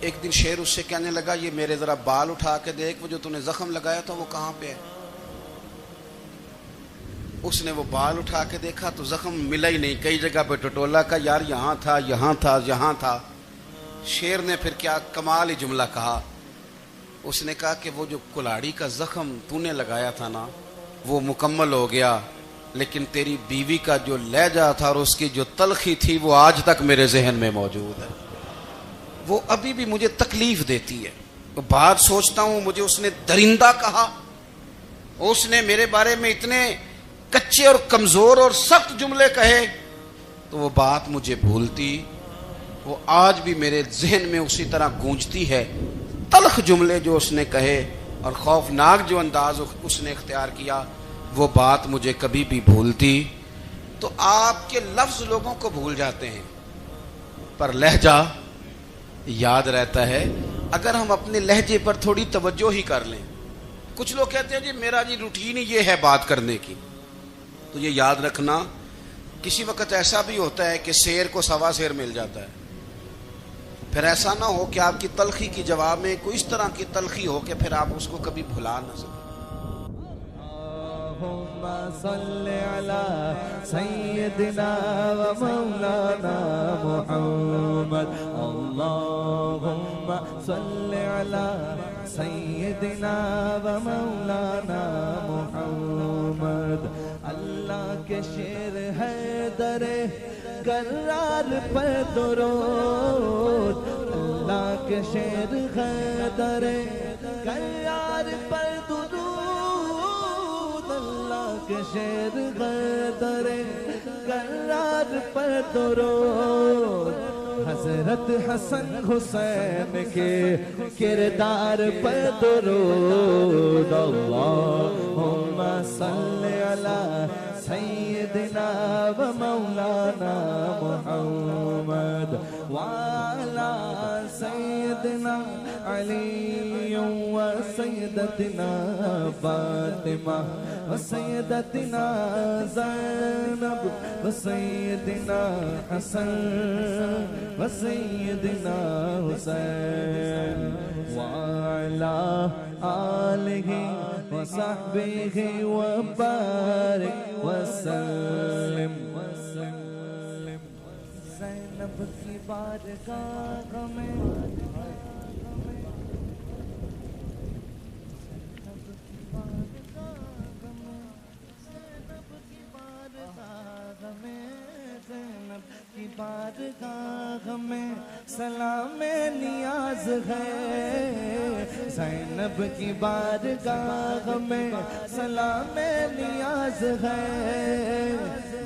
ایک دن شیر اس سے کہنے لگا یہ میرے ذرا بال اٹھا کے دیکھ، وہ جو تو نے زخم لگایا تھا وہ کہاں پہ ہے؟ اس نے وہ بال اٹھا کے دیکھا تو زخم ملا ہی نہیں، کئی جگہ پہ ٹٹولا کا یار یہاں تھا یہاں تھا یہاں تھا۔ شیر نے پھر کیا کمال ہی جملہ کہا، اس نے کہا کہ وہ جو کلاڑی کا زخم تو نے لگایا تھا نا وہ مکمل ہو گیا، لیکن تیری بیوی کا جو لہجہ تھا اور اس کی جو تلخی تھی وہ آج تک میرے ذہن میں موجود ہے، وہ ابھی بھی مجھے تکلیف دیتی ہے۔ بات سوچتا ہوں مجھے اس نے درندہ کہا، اس نے میرے بارے میں اتنے کچے اور کمزور اور سخت جملے کہے، تو وہ بات مجھے بھولتی، وہ آج بھی میرے ذہن میں اسی طرح گونجتی ہے۔ تلخ جملے جو اس نے کہے اور خوفناک جو انداز اس نے اختیار کیا، وہ بات مجھے کبھی بھی بھولتی۔ تو آپ کے لفظ لوگوں کو بھول جاتے ہیں پر لہجہ یاد رہتا ہے، اگر ہم اپنے لہجے پر تھوڑی توجہ ہی کر لیں۔ کچھ لوگ کہتے ہیں جی میرا جی روٹین ہی یہ ہے بات کرنے کی، تو یہ یاد رکھنا کسی وقت ایسا بھی ہوتا ہے کہ شیر کو سوا شیر مل جاتا ہے، پھر ایسا نہ ہو کہ آپ کی تلخی کی جواب میں کوئی اس طرح کی تلخی ہو کہ پھر آپ اس کو کبھی بھلا نہ سکیں۔ اللہم صلی علی سیدنا و مولانا محمد، اللہم صلی علی سیدنا و مولانا محمد۔ اللہ کے شیر ہے در کرار پر درود، اللہ کے شیر ہے در کرار پر درود، اللہ کے شیر ہے در کرار پر درود، حضرت حسن حسین کے کردار پر درود، اللہم صلی علی سیدنا و مولانا محمد وعلی سیدنا علی و سیدتنا فاطمہ و سیدتنا زینب و سیدنا حسن و سیدنا حسین وعلی آلہ وصحبہ وبارک وسلم۔ زینب کی بارگاہ میں کی بارگاہ میں سلام نیاز ہے، زینب کی بارگاہ میں سلام نیاز ہے،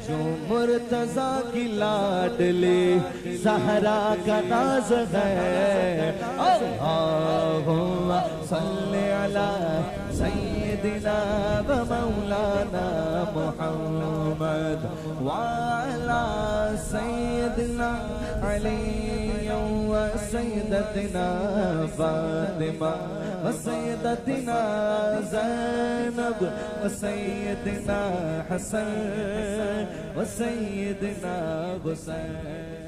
جو مرتضیٰ کی لاڈلی زہرا کا ناز ہے۔ اللہم صلی علی سیدنا و مولانا محمد وعلی سیدنا علی و سیدتنا فاطمہ و سیدتنا زینب و سیدنا حسن و سیدنا حسین۔